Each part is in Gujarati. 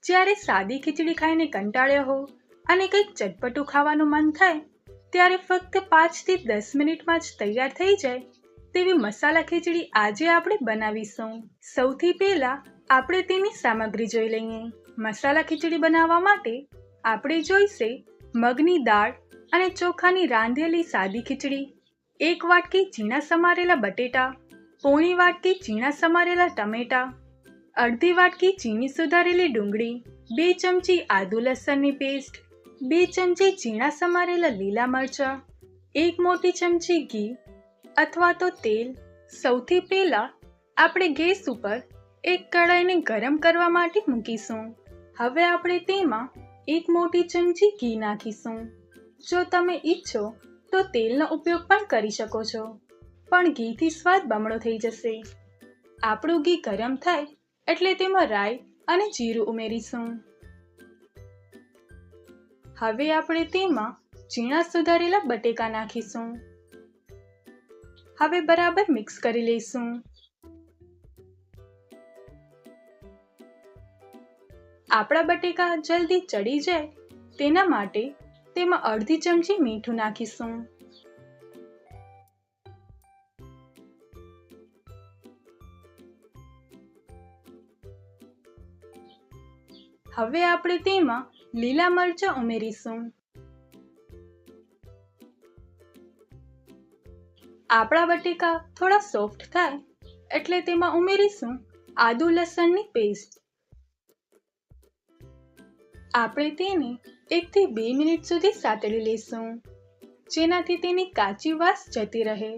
જ્યારે સાદી ખીચડી ખાઈને કંટાળ્યા હો અને કંઈક ચટપટું ખાવાનું મન થાય ત્યારે ફક્ત 5 થી 10 મિનિટમાં જ તૈયાર થઈ જાય તેવી મસાલા ખીચડી આજે આપણે બનાવીશું। સૌથી પહેલા આપણે તેની સામગ્રી જોઈ લઈએ। મસાલા ખીચડી બનાવવા માટે આપણે જોઈશે મગની દાળ અને ચોખાની રાંધેલી સાદી ખીચડી, 1 વાટકી ઝીણા સમારેલા બટેટા, પોણી વાટકી ઝીણા સમારેલા ટમેટા, અડધી વાટકી ઝીણી સુધારેલી ડુંગળી, 2 ચમચી આદુ લસણની પેસ્ટ, 2 ચમચી ઝીણા સમારેલા લીલા મરચાં, 1 મોટી ચમચી ઘી અથવા તો તેલ। સૌથી પહેલા આપણે ગેસ ઉપર એક કઢાઈને ગરમ કરવા માટે મૂકીશું। હવે આપણે તેમાં 1 મોટી ચમચી ઘી નાખીશું। જો તમે ઈચ્છો તો તેલનો ઉપયોગ પણ કરી શકો છો, પણ ઘીથી સ્વાદ બમણો થઈ જશે। આપણું ઘી ગરમ થાય એટલે તેમાં રાઈ અને જીરું ઉમેરીશું। હવે આપણે તેમાં ઝીણા સુધારેલા બટેકા નાખીશું। હવે બરાબર મિક્સ કરી લઈશું। આપણા બટેકા જલ્દી ચડી જાય તેના માટે તેમાં અડધી ચમચી મીઠું નાખીશું। હવે આપણે તેમાં લીલા મરચાં ઉમેરીશું। આપણા બટેકા થોડા સોફ્ટ થાય એટલે તેમાં ઉમેરીશું આદુ લસણની પેસ્ટ। આપણે તેને 1 થી 2 મિનિટ સુધી સાતળી લઈશું, જેનાથી તેની કાચી વાસ જતી રહે।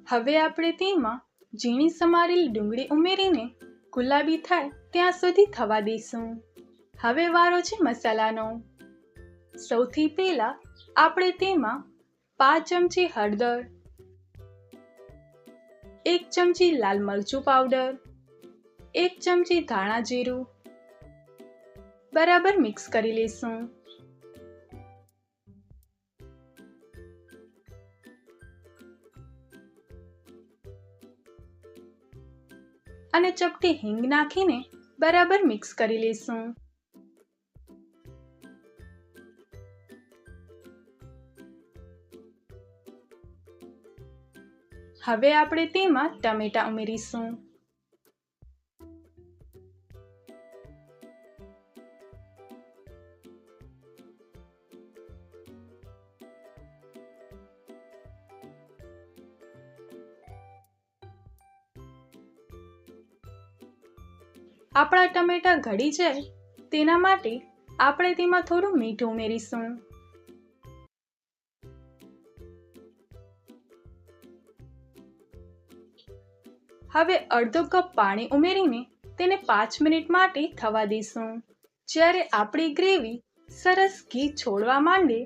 હવે આપણે તેમાં ઝીણી સમારેલી ડુંગળી ઉમેરીને ગુલાબી થાય ત્યાં સુધી થવા દઈશું। હવે વારો છે મસાલાનો। સૌથી પહેલા આપણે તેમાં 5 ચમચી હળદર, 1 ચમચી લાલ મરચું પાવડર, 1 ચમચી ધાણા જીરું બરાબર મિક્સ કરી લઈશું। અને ચપટી હિંગ નાખીને બરાબર મિક્સ કરી લઈશું। હવે આપણે તેમાં ટમેટા ઉમેરીશું। આપણા ટમેટા ગળી જાય તેના માટે આપણે તેમાં થોડું મીઠું ઉમેરીશું। હવે અડધો કપ પાણી ઉમેરીને તેને 5 મિનિટ માટે થવા દઈશું। જ્યારે આપણી ગ્રેવી સરસ ઘી છોડવા માંડે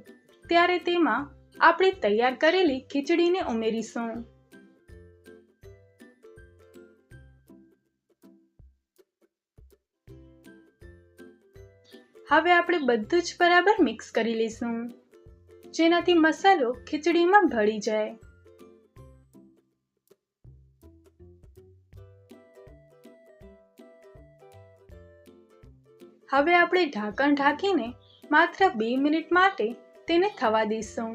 ત્યારે તેમાં આપણે તૈયાર કરેલી ખીચડીને ઉમેરીશું। હવે આપણે બધું જ બરાબર મિક્સ કરી લઈશું, જેનાથી મસાલો ખીચડીમાં ભળી જાય। હવે આપણે ઢાંકણ ઢાંકીને માત્ર 2 મિનિટ માટે તેને થવા દઈશું।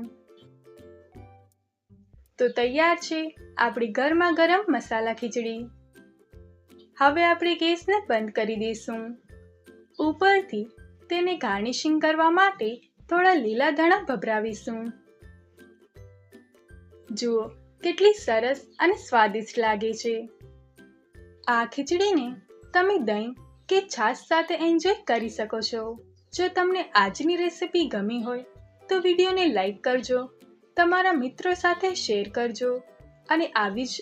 તો તૈયાર છે આપણી ગરમા ગરમ મસાલા ખીચડી। હવે આપણે ગેસને બંધ કરી દઈશું। ઉપરથી તેને ગાર્નિશિંગ કરવા માટે થોડા લીલા ધાણા ભભરાવીશું। જુઓ કેટલી સરસ અને સ્વાદિષ્ટ લાગે છે। આ ખીચડીને તમે દહીં કે છાશ સાથે એન્જોય કરી શકો છો। જો તમને આજની રેસિપી ગમી હોય તો વિડીયોને લાઈક કરજો, તમારા મિત્રો સાથે શેર કરજો અને આવી જ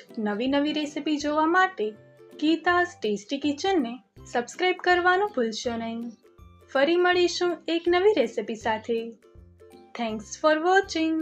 નવી રેસિપી જોવા માટે ગીતા's ટેસ્ટી કિચનને સબસ્ક્રાઇબ કરવાનું ભૂલશો નહીં। ફરી મળીશું એક નવી રેસિપી સાથે। Thanks for watching.